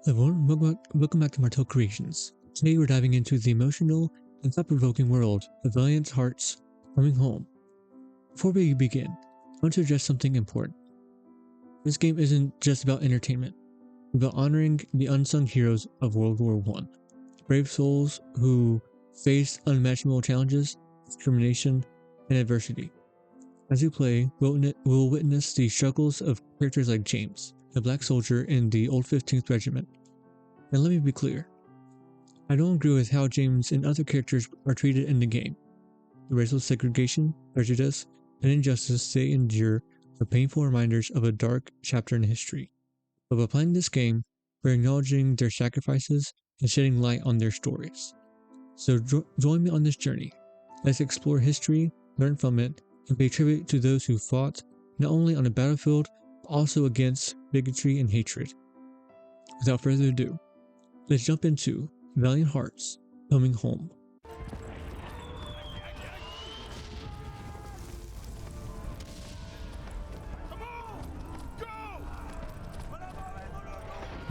Everyone, welcome back to Martel Creations. Today we're diving into the emotional and thought-provoking world of Valiant's Hearts Coming Home. Before we begin, I want to address something important. This game isn't just about entertainment, it's about honoring the unsung heroes of World War I. Brave souls who faced unimaginable challenges, discrimination, and adversity. As we play, we'll witness the struggles of characters like James, a black soldier in the old 15th Regiment. And let me be clear, I don't agree with how James and other characters are treated in the game. The racial segregation, prejudice, and injustice they endure are painful reminders of a dark chapter in history. But by playing this game, we're acknowledging their sacrifices and shedding light on their stories. So join me on this journey. Let's explore history, learn from it, and pay tribute to those who fought not only on the battlefield, but also against bigotry and hatred. Without further ado, let's jump into Valiant Hearts Coming Home.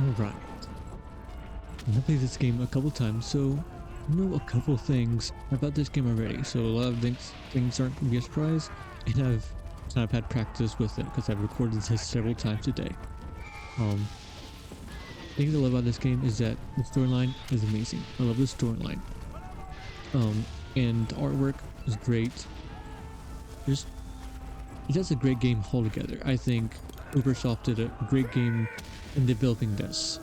Alright. I've played this game a couple times, so I know a couple things about this game already, so a lot of things aren't going to be a surprise, and I've kind of had practice with it because I've recorded this several times today. The thing I love about this game is that the storyline is amazing. I love the storyline. And the artwork is great. It does a great game altogether. I think Ubisoft did a great game in developing this.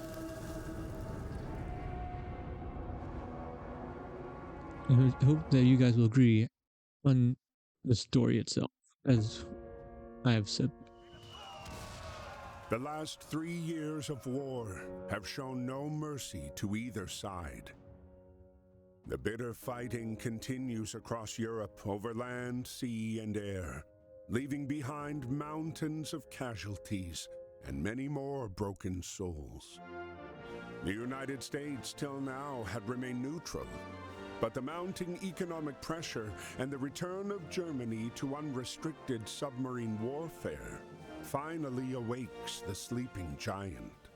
And I hope that you guys will agree on the story itself, as I have said. The last 3 years of war have shown no mercy to either side. The bitter fighting continues across Europe over land, sea, and air, leaving behind mountains of casualties and many more broken souls. The United States till now had remained neutral, but the mounting economic pressure and the return of Germany to unrestricted submarine warfare finally awakes the sleeping giant.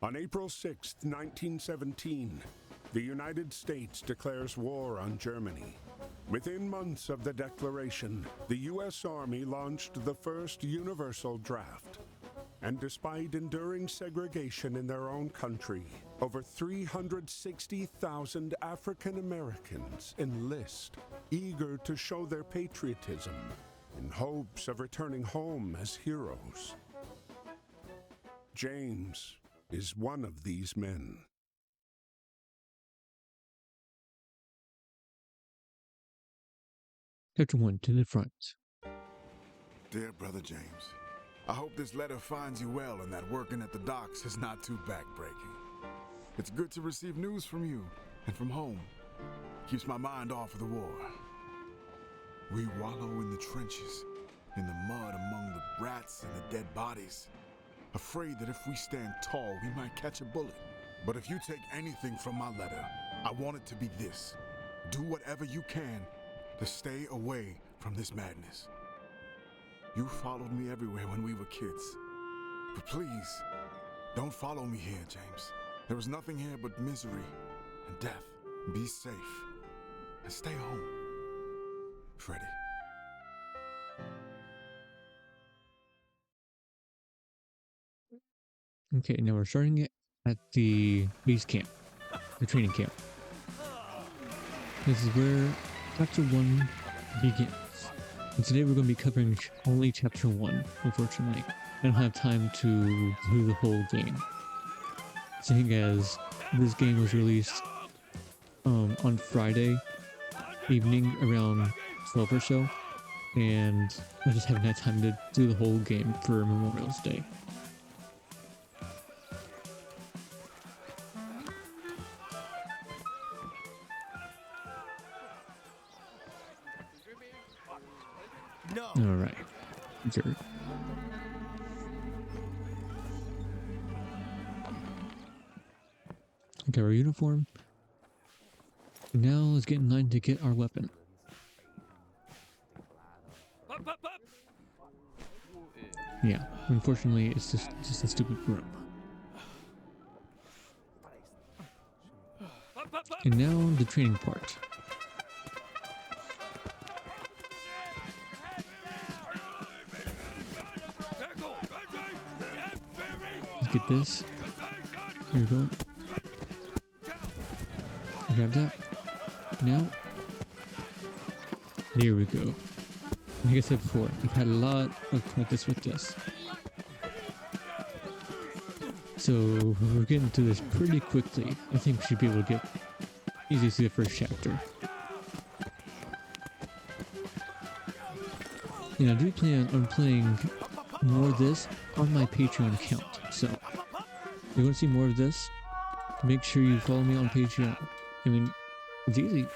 On April 6, 1917, the United States declares war on Germany. Within months of the declaration, the U.S. Army launched the first universal draft. And despite enduring segregation in their own country, over 360,000 African Americans enlist, eager to show their patriotism in hopes of returning home as heroes. James is one of these men. Chapter 1, to the front. Dear Brother James, I hope this letter finds you well and that working at the docks is not too backbreaking. It's good to receive news from you and from home. Keeps my mind off of the war. We wallow in the trenches, in the mud among the rats and the dead bodies, afraid that if we stand tall, we might catch a bullet. But if you take anything from my letter, I want it to be this. Do whatever you can to stay away from this madness. You followed me everywhere when we were kids. But please, don't follow me here, James. There is nothing here but misery and death. Be safe and stay home. Freddie. Okay, now we're starting it at the base camp, the training camp. This is where Chapter 1 begins. And today we're going to be covering only Chapter 1, unfortunately. I don't have time to do the whole game, seeing as this game was released on Friday evening around 12 or so, and I just haven't had time to do the whole game for Memorial Day. Alright. Sure. Okay, our uniform. Now let's get in line to get our weapon. Yeah, unfortunately it's just a stupid rope. And now the training part. Let's get this. Here we go. Grab that. Now. There we go. Like I said before, we've had a lot of practice with this. So we're getting through this pretty quickly. I think we should be able to get easily through the first chapter. And I do plan on playing more of this on my Patreon account. So if you want to see more of this, make sure you follow me on Patreon. I mean, it's easy.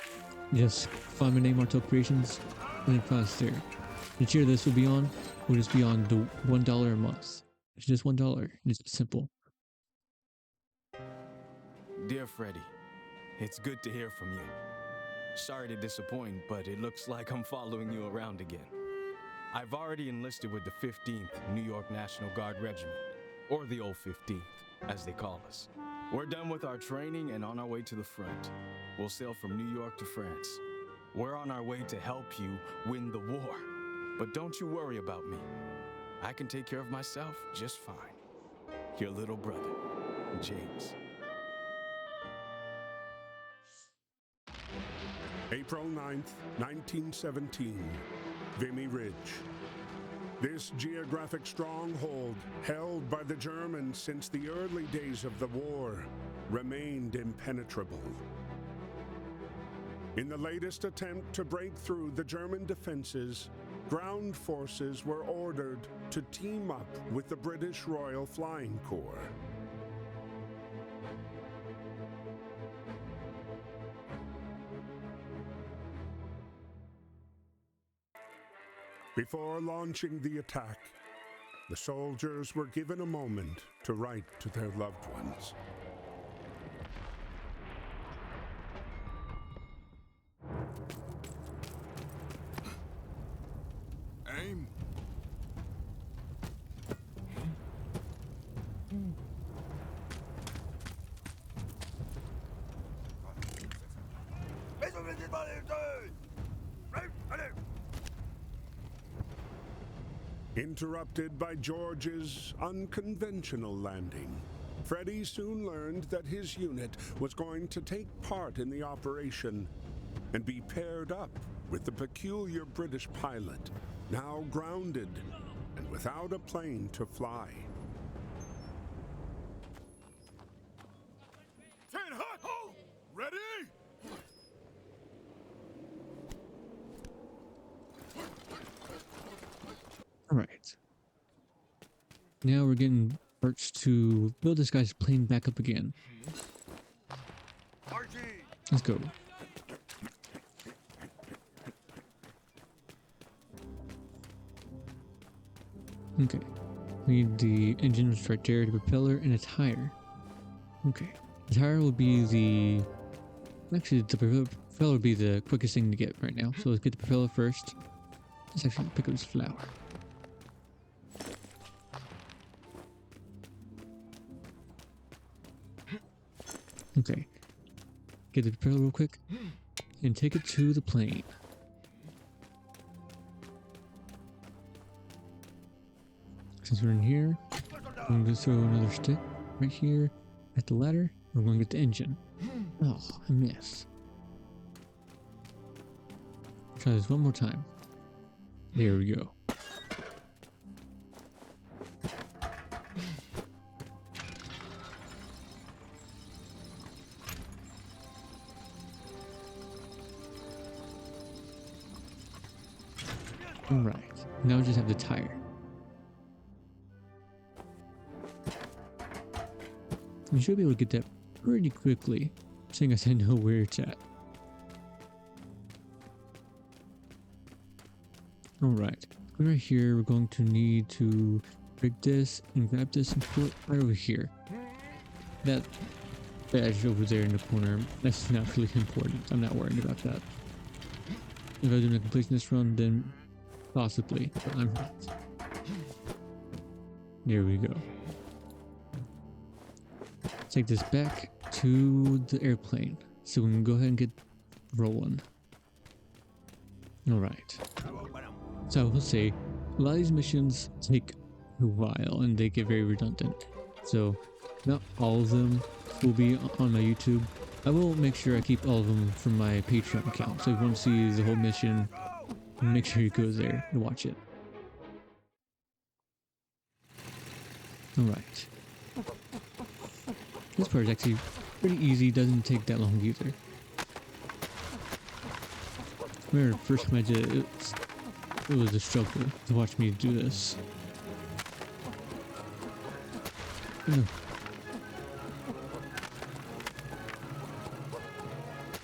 Just find my name, Martel Creations, and then find us there. The tier this will be on will just be on the $1 a month. It's just $1. It's simple. Dear Freddy, it's good to hear from you. Sorry to disappoint, but it looks like I'm following you around again. I've already enlisted with the 15th New York National Guard Regiment, or the old 15th, as they call us. We're done with our training and on our way to the front. We'll sail from New York to France. We're on our way to help you win the war. But don't you worry about me. I can take care of myself just fine. Your little brother, James. April 9th, 1917, Vimy Ridge. This geographic stronghold, held by the Germans since the early days of the war, remained impenetrable. In the latest attempt to break through the German defenses, ground forces were ordered to team up with the British Royal Flying Corps. Before launching the attack, the soldiers were given a moment to write to their loved ones. Aim. Interrupted by George's unconventional landing, Freddy soon learned that his unit was going to take part in the operation and be paired up with the peculiar British pilot, now grounded and without a plane to fly. Ready? Alright. Now we're getting Ernst to build this guy's plane back up again. Let's go. Okay. We need the engine right there, the propeller, and a tire. Okay. The tire will be the... Actually, the propeller will be the quickest thing to get right now. So let's get the propeller first. Let's actually pick up this flower. Okay. Get the propeller real quick and take it to the plane. Since we're in here, I'm going to throw another stick right here at the ladder. We're going to get the engine. Oh, I missed. Try this one more time. There we go. Alright, now we just have the tire. We should be able to get that pretty quickly, seeing as I know where it's at. Alright, right here we're going to need to break this and grab this and put it right over here. That badge over there in the corner, that's not really important. I'm not worried about that. If I do a completionist run, then possibly, but I'm not. There we go. Take this back to the airplane. So we can go ahead and get rolling. Alright. So I will say, a lot of these missions take a while and they get very redundant. So not all of them will be on my YouTube. I will make sure I keep all of them from my Patreon account. So if you want to see the whole mission, make sure you go there to watch it. Alright. This part is actually pretty easy, doesn't take that long either. I remember the first time I did it, it was a struggle to watch me do this. No.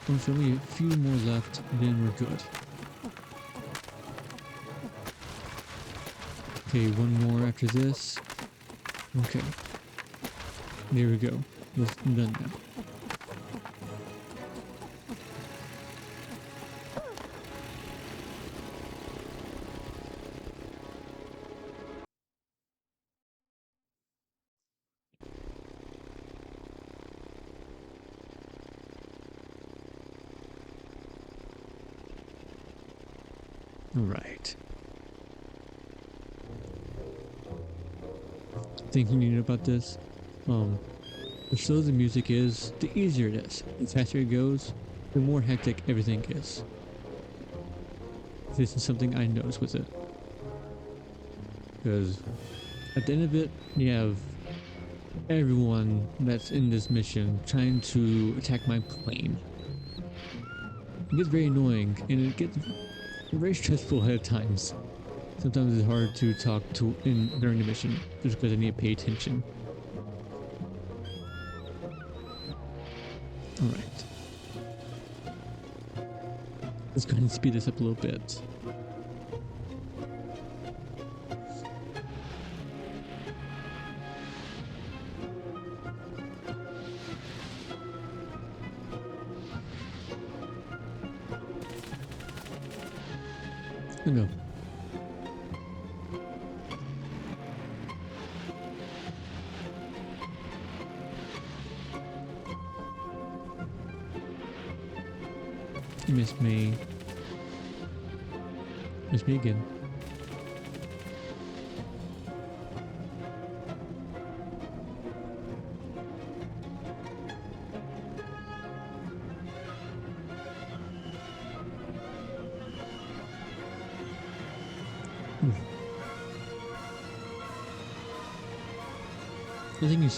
There's only a few more left, then we're good. Okay, one more after this. Okay. There we go. It's done now. Alright. Thinking you know about this? The slower the music is, the easier it is. The faster it goes, the more hectic everything is. This is something I noticed with it. Because at the end of it, you have everyone that's in this mission trying to attack my plane. It gets very annoying and it gets very stressful at times. Sometimes it's hard to talk to during the mission just because I need to pay attention. Alright. Let's go ahead and speed this up a little bit. Go. You missed me. Missed me again. I think you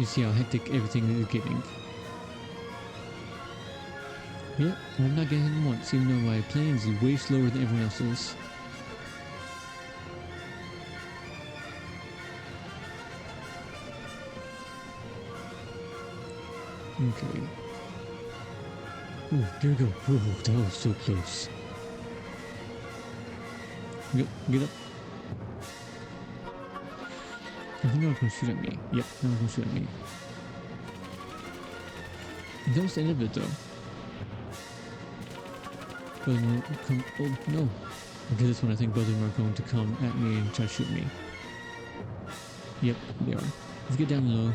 see how hectic everything is getting. Yep, I'm not getting hit once, even though my plane is way slower than everyone else's. Okay. Oh, there we go. Oh, that was so close. Get up. I think I was gonna shoot at me. Yep, I was gonna shoot at me. That was the end of it though. Oh no. Okay, this one I think both of them are going to come at me and try to shoot me. Yep, they are. Let's get down low.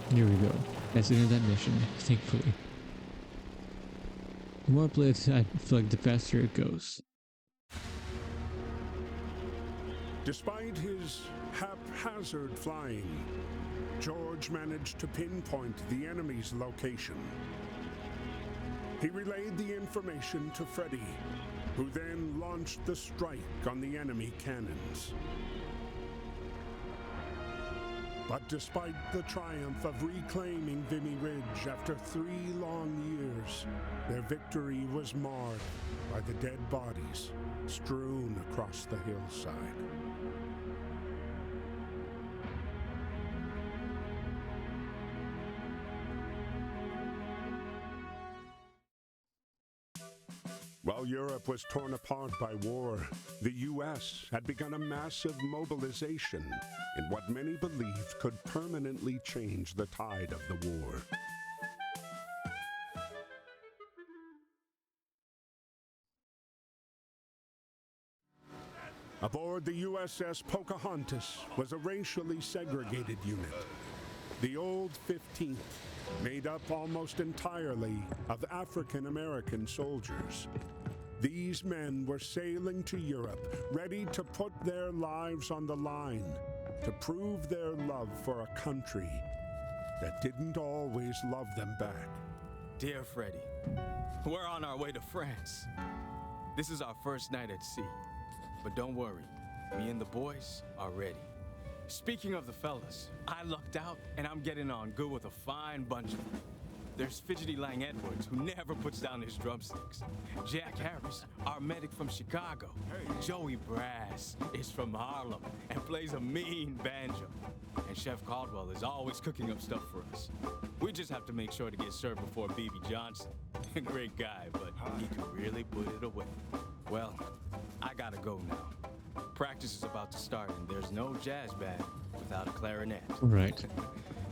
There we go. That's the end of that mission, thankfully. The more I play it, I feel like the faster it goes. Despite his haphazard flying, George managed to pinpoint the enemy's location. He relayed the information to Freddy, who then launched the strike on the enemy cannons. But despite the triumph of reclaiming Vimy Ridge after 3 long years, their victory was marred by the dead bodies strewn across the hillside. While Europe was torn apart by war, the U.S. had begun a massive mobilization in what many believed could permanently change the tide of the war. Aboard the USS Pocahontas was a racially segregated unit, The old 15th, made up almost entirely of African American soldiers. These men were sailing to Europe, ready to put their lives on the line, to prove their love for a country that didn't always love them back. Dear Freddy, we're on our way to France. This is our first night at sea. But don't worry, me and the boys are ready. Speaking of the fellas, I lucked out and I'm getting on good with a fine bunch of them. There's Fidgety Lang Edwards, who never puts down his drumsticks. Jack Harris, our medic from Chicago. Joey Brass is from Harlem and plays a mean banjo. And Chef Caldwell is always cooking up stuff for us. We just have to make sure to get served before BB Johnson. Great guy, but he can really put it away. Well, I gotta go now. Practice is about to start and there's no jazz band without a clarinet. Right.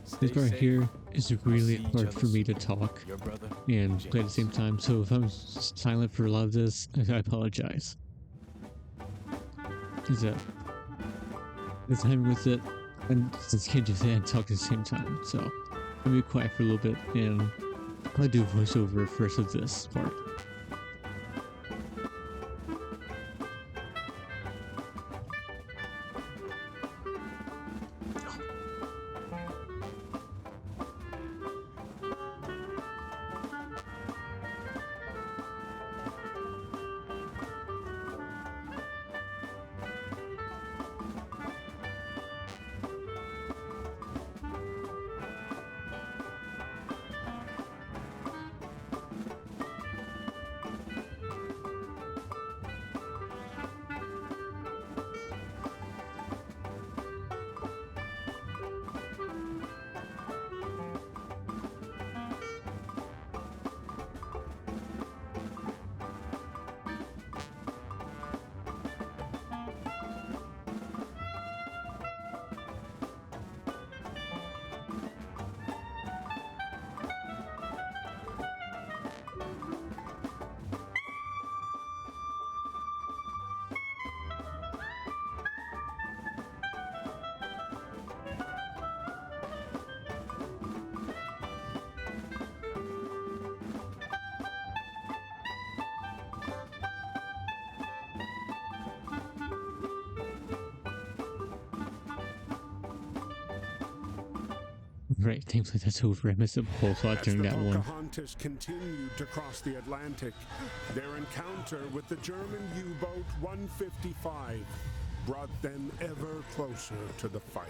Stay This part safe. here is really See each hard other for me to soon. talk Your brother, and play at the James. same time, so if I'm silent for a lot of this, I apologize. Is that the time with it? And since you can't do that and talk at the same time, so I'll be quiet for a little bit and I'll do voiceover for the rest of this part. Right, thankfully that's over. I missed a whole lot As during the that one. Pocahontas continued to cross the Atlantic, their encounter with the German U-boat 155 brought them ever closer to the fight.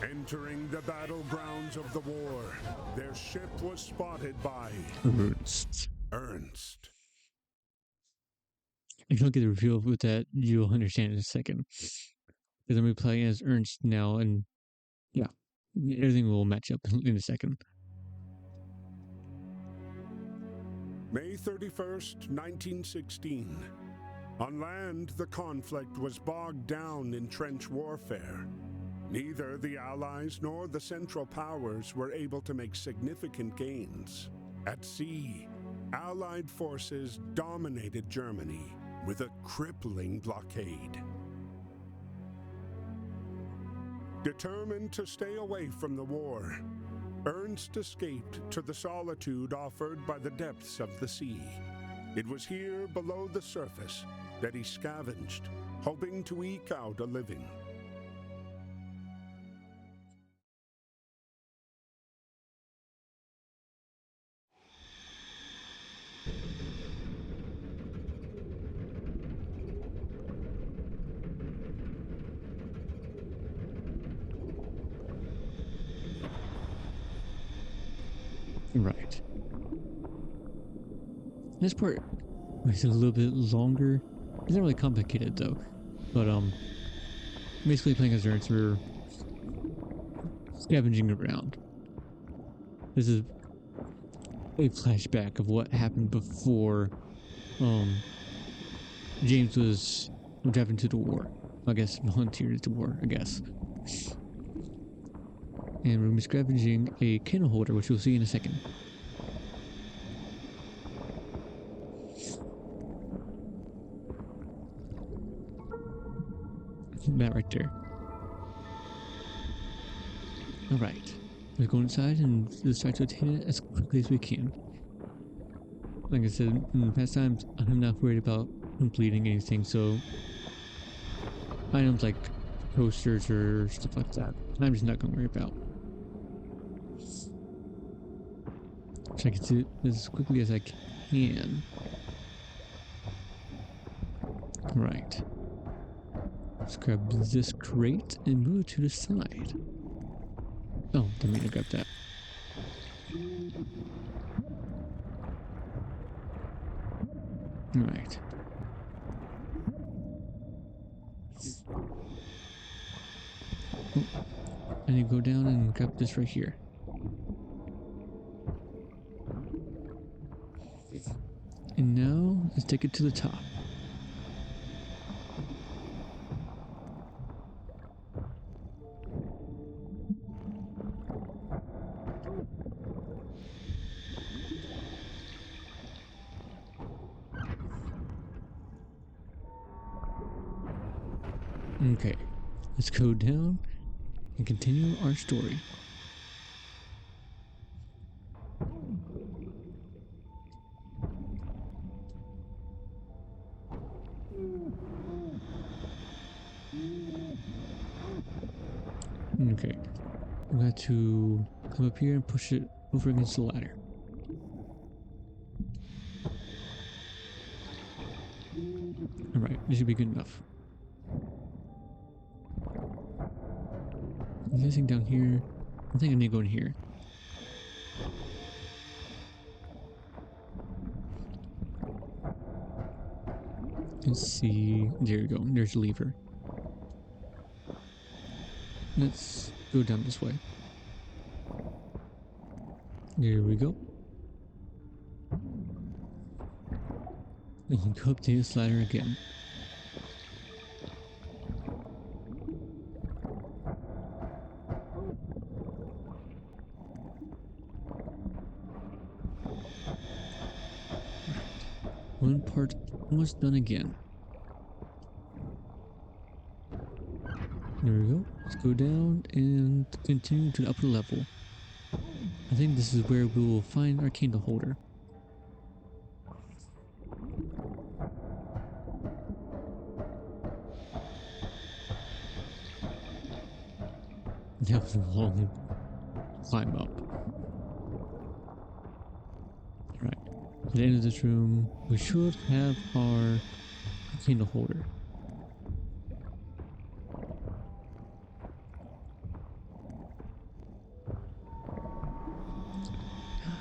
Entering the battlegrounds of the war, their ship was spotted by Ernst. Ernst. If you don't get the reveal with that, you'll understand in a second. Because I'm replaying as Ernst now, and yeah, everything will match up in a second. May 31st, 1916. On land, the conflict was bogged down in trench warfare. Neither the Allies nor the Central Powers were able to make significant gains. At sea, Allied forces dominated Germany with a crippling blockade. Determined to stay away from the war, Ernst escaped to the solitude offered by the depths of the sea. It was here below the surface that he scavenged, hoping to eke out a living. Right. This part makes it a little bit longer. It's not really complicated though. But basically playing as Ernst, we're scavenging around. This is a flashback of what happened before James was drafted to the war. I guess volunteered to war, I guess. And we're scavenging a candle holder, which you'll see in a second. That right there. Alright. Let's go inside and let's try to attain it as quickly as we can. Like I said in past times, I'm not worried about completing anything, so items like posters or stuff like that, I'm just not gonna worry about. Try to get to it as quickly as I can. Right. Let's grab this crate and move it to the side. Oh, didn't mean to grab that. Alright. Oh, I need to go down and grab this right here. And now, let's take it to the top. Okay, let's go down and continue our story. Okay, I'm going to come up here and push it over against the ladder. Alright, this should be good enough. I'm guessing down here. I think I need to go in here. Let's see. There you go. There's a lever. Let's go down this way. There we go. And go up to this ladder again. One part almost done again. There we go. Let's go down and continue to the upper level. I think this is where we will find our candle holder. That was a long climb up. Alright. At the end of this room, we should have our candle holder.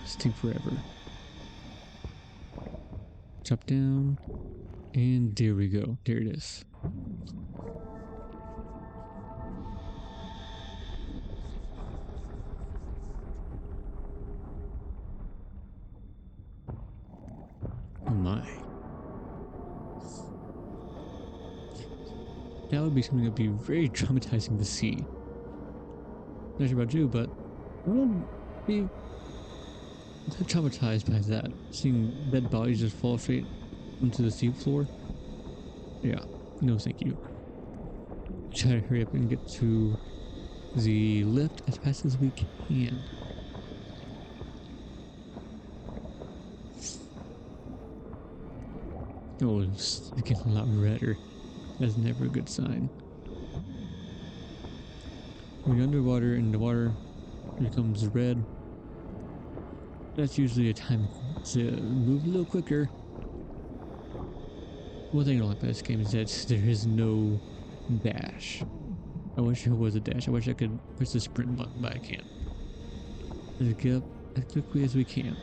This takes forever. Chop down, and there we go. There it is. Oh my. That would be something that would be very traumatizing to see. Not sure about you, but I would be traumatized by that. Seeing dead bodies just fall straight onto the seafloor. Yeah, no thank you. Try to hurry up and get to the lift as fast as we can. Oh, it's getting a lot redder. That's never a good sign. When you're underwater and the water becomes red, that's usually a time to move a little quicker. One thing I don't like about this game is that there is no dash. I wish there was a dash. I wish I could press the sprint button, but I can't. Let's get up as quickly as we can.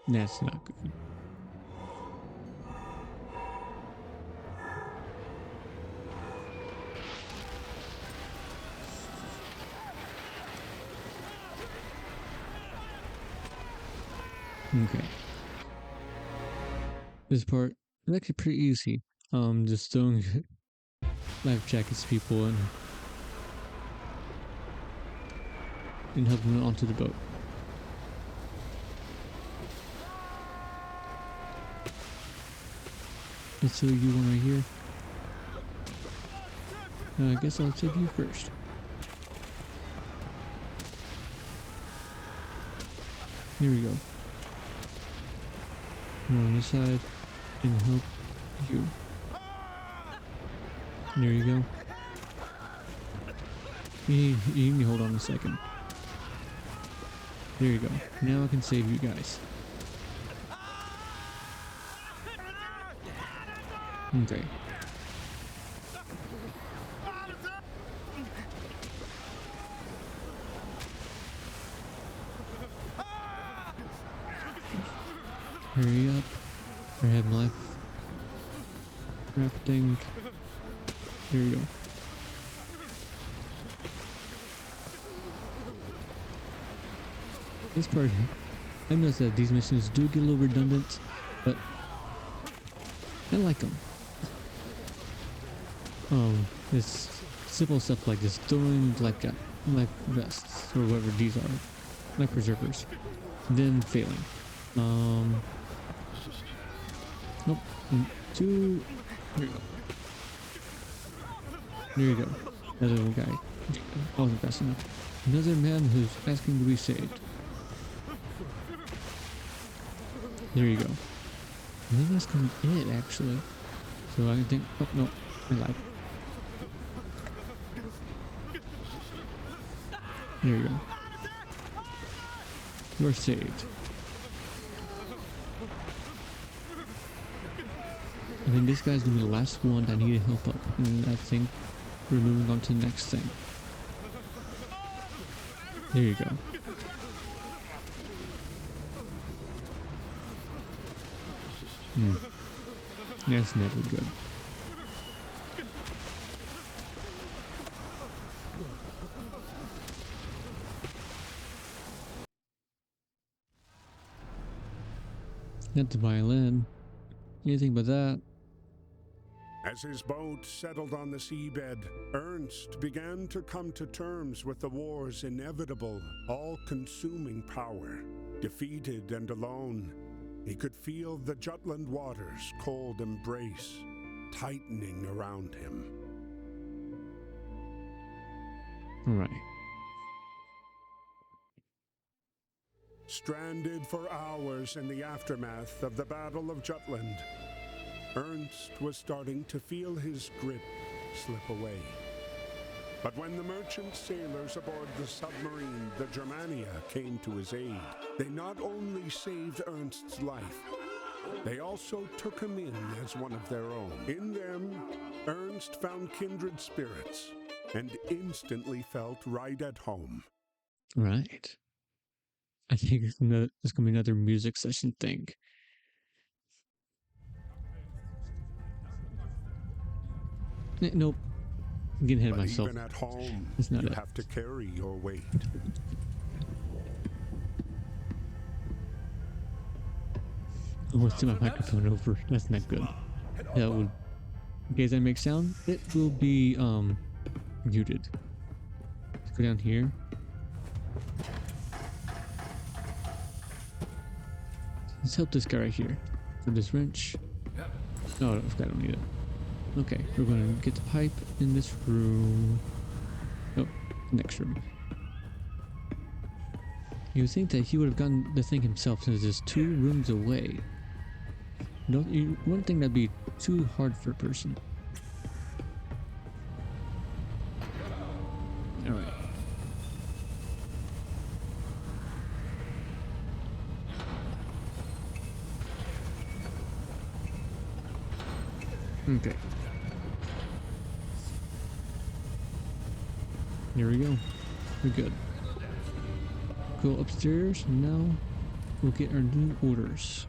That's not good. Okay. This part It's actually pretty easy. Just throwing life jackets to people and helping them onto the boat. Let's see you one right here. I guess I'll take you first. Here we go. Come on this side and help you. There you go. You need to hold on a second. There you go. Now I can save you guys. Okay. Hurry up. I have my life crafting. There you go. This part, I noticed that these missions do get a little redundant, but I like them. It's simple stuff like just throwing life vests or whatever these are, life preservers, then failing. Nope. Two. There you go. There you go. Another one guy. I wasn't fast enough. Another man who's asking to be saved. There you go. I think that's gonna be it, actually. So I think. Oh no, I lied. There you go. You're saved. I think this guy's gonna be the last one that needed help up, and I think we're moving on to the next thing. There you go. That's never good. Not the violin. Anything but that. As his boat settled on the seabed, Ernst began to come to terms with the war's inevitable, all-consuming power. Defeated and alone, he could feel the Jutland waters' cold embrace tightening around him. All right. Stranded for hours in the aftermath of the Battle of Jutland, Ernst was starting to feel his grip slip away. But when the merchant sailors aboard the submarine, the Germania, came to his aid, they not only saved Ernst's life, they also took him in as one of their own. In them, Ernst found kindred spirits and instantly felt right at home. Right. I think it's gonna be another music session thing. Nope. I'm getting ahead of myself. Even at home, That's not you it. have to carry your weight. I almost threw my microphone over. That's not good. That would, in case I make sound, it will be muted. Let's go down here. Let's help this guy right here. For this wrench. Oh, I don't need it. Okay, we're gonna get the pipe in this room. Oh, next room. You would think that he would have gotten the thing himself since it's 2 rooms away. You wouldn't think that'd be too hard for a person. Alright. Okay. Here we go. We're good. Go upstairs, and now we'll get our new orders.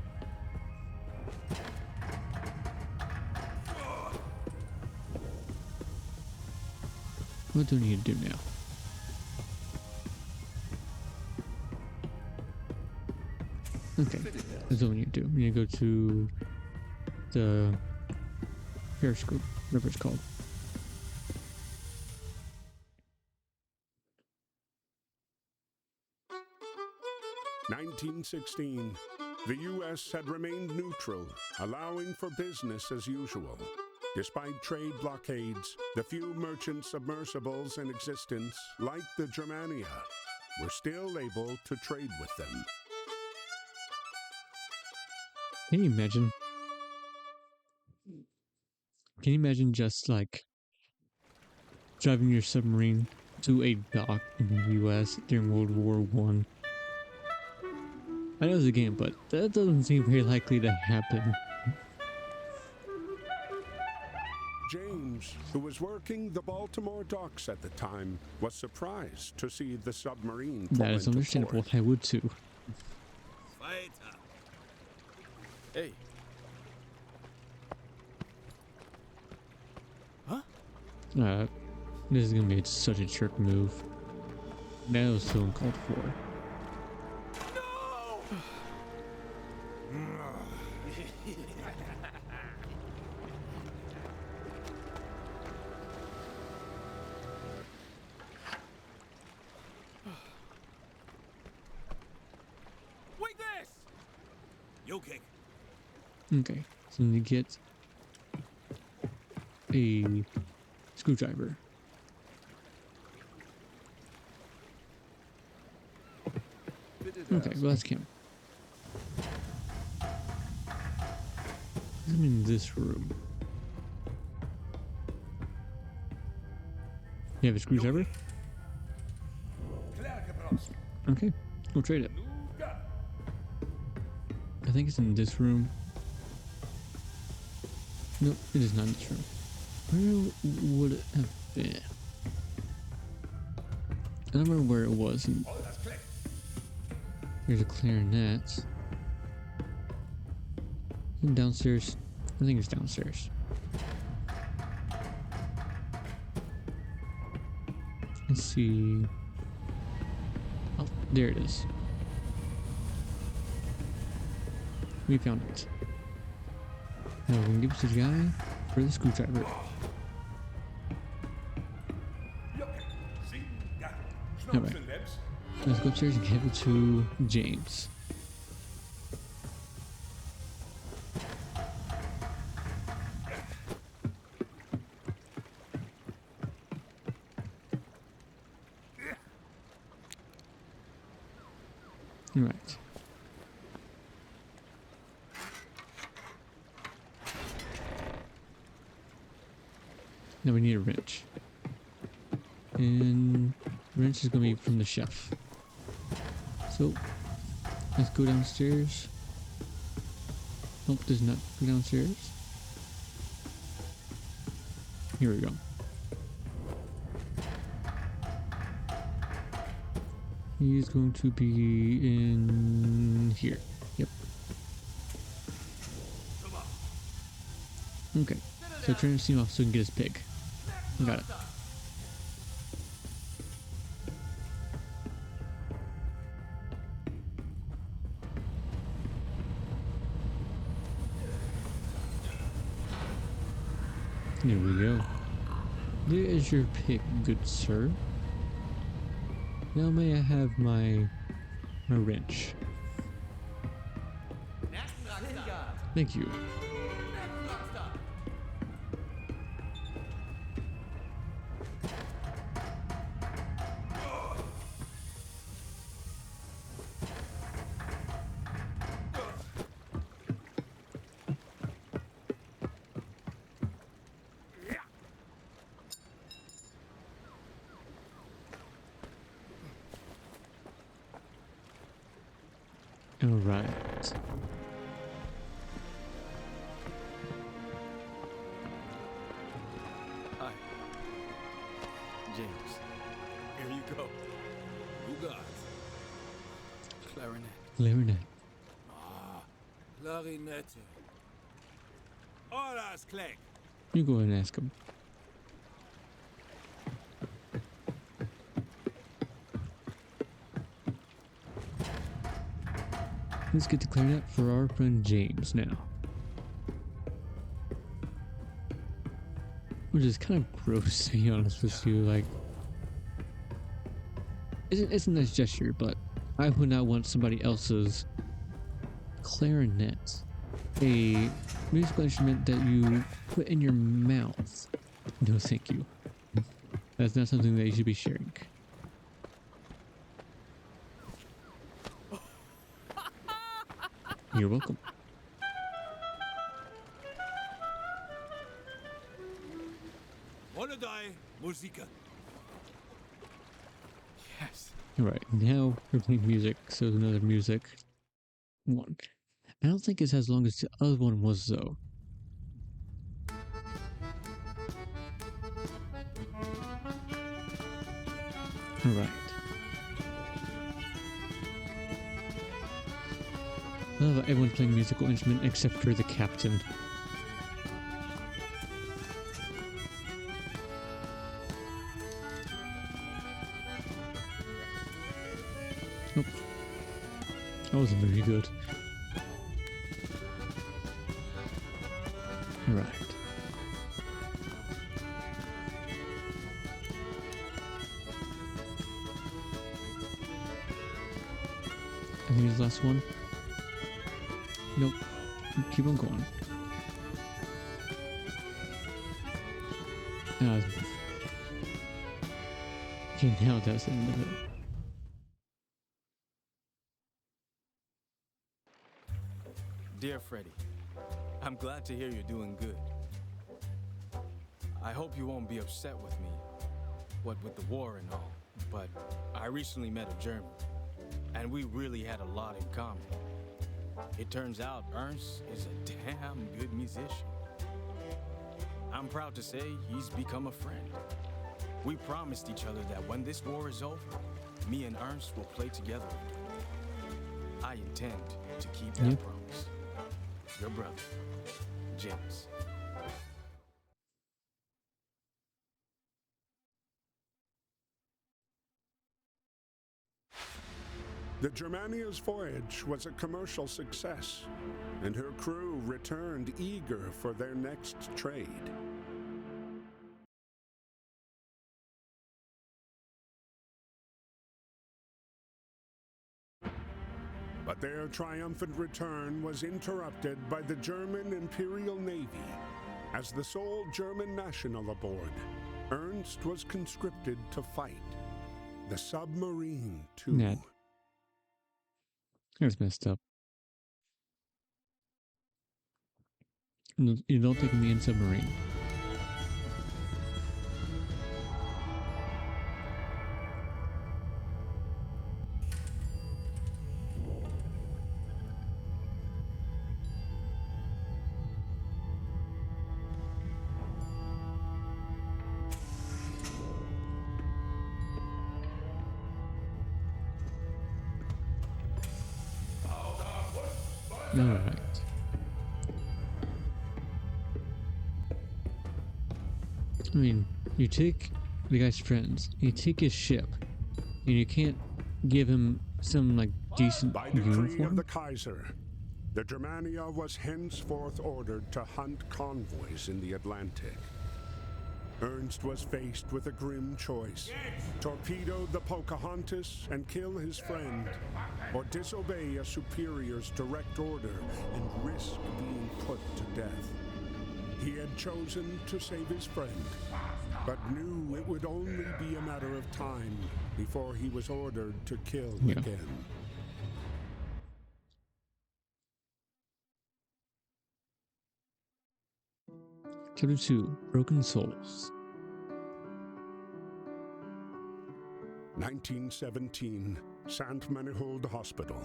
What do we need to do now? Okay, that's what we need to do. We need to go to the Periscope, whatever it's called. (1916). The U.S. had remained neutral, allowing for business as usual. Despite trade blockades, the few merchant submersibles in existence, like the Germania, were still able to trade with them. Can you imagine? Can you imagine just like driving your submarine to a dock in the U.S. during World War One? I know it's a game, but that doesn't seem very likely to happen. James, who was working the Baltimore docks at the time, was surprised to see the submarine pull That is into understandable. port. I would too. Hey. Huh? This is gonna be such a jerk move. That was so uncalled for. Wait this! You kick. Okay, so you get a screwdriver. Okay, well that's camera. I'm in this room. You have a screwdriver? Okay, we'll trade it. I think it's in this room. Nope, it is not in this room. Where would it have been? I don't remember where it was. Here's a clarinet. Downstairs. I think it's downstairs. Let's see. Oh, there it is. We found it. Now we're gonna give it to the guy for the screwdriver. Alright. Let's go upstairs and give it to James. Alright. Now we need a wrench. And wrench is gonna be from the chef. So let's go downstairs. Nope, does not go downstairs. Here we go. He's going to be in here. Yep. Okay. So turn the steam off so we can get his pig. Got it. Here we go. There is your pig, good sir. Now may I have my wrench? Thank you. All right. Hi. James. Here you go. You got Clarinet. Clarinet. clarinette. Alles Kleck. You go ahead and ask him. Let's get the clarinet for our friend James now. which is kind of gross to be honest with you. Like, it's a nice gesture, but I would not want somebody else's clarinet, a musical instrument that you put in your mouth. No, thank you. That's not something that you should be sharing. You're welcome. Wanna die, Musica. Yes. Alright, now we're playing music, so another music one. I don't think it's as long as the other one was, though. Alright. I love how everyone's playing a musical instrument except for the captain. Nope. That wasn't very good. Alright. I think it's the last one. Nope. Keep on going. Okay, now that's the end of it. Dear Freddy, I'm glad to hear you're doing good. I hope you won't be upset with me, what with the war and all, but I recently met a German, and we really had a lot in common. It turns out Ernst is a damn good musician. I'm proud to say he's become a friend. We promised each other that when this war is over, me and Ernst will play together again. I intend to keep that promise. Your brother, James. The Germania's voyage was a commercial success, and her crew returned eager for their next trade. But their triumphant return was interrupted by the German Imperial Navy. As the sole German national aboard, Ernst was conscripted to fight. The submarine, too. Ned. That's messed up. You don't take me in submarine. Alright. I mean, you take the guy's friends, you take his ship, and you can't give him some, like, decent By decree of uniform? the Kaiser, the Germania was henceforth ordered to hunt convoys in the Atlantic. Ernst was faced with a grim choice: torpedo the Pocahontas and kill his friend, or disobey a superior's direct order and risk being put to death. He had chosen to save his friend, but knew it would only be a matter of time before he was ordered to kill again. Chapter 2, Broken Souls. 1917, Saint-Manihold Hospital.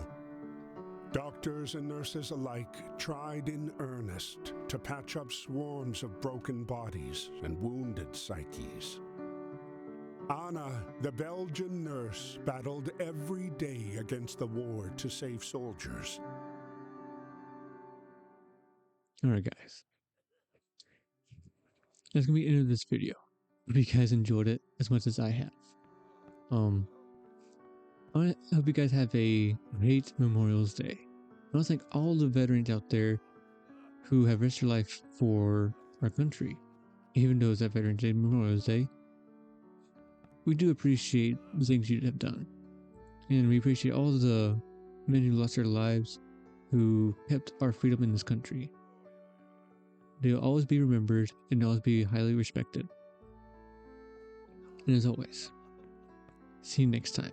Doctors and nurses alike tried in earnest to patch up swarms of broken bodies and wounded psyches. Anna, the Belgian nurse, battled every day against the war to save soldiers. Alright, guys. That's gonna be the end of this video. Hope you guys enjoyed it as much as I have. I hope you guys have a great Memorial's Day. I want to thank all the veterans out there who have risked their life for our country. even though it's that Veterans Day, Memorial Day, we do appreciate the things you have done. And we appreciate all the men who lost their lives, who kept our freedom in this country. They'll always be remembered and always be highly respected. And as always, see you next time.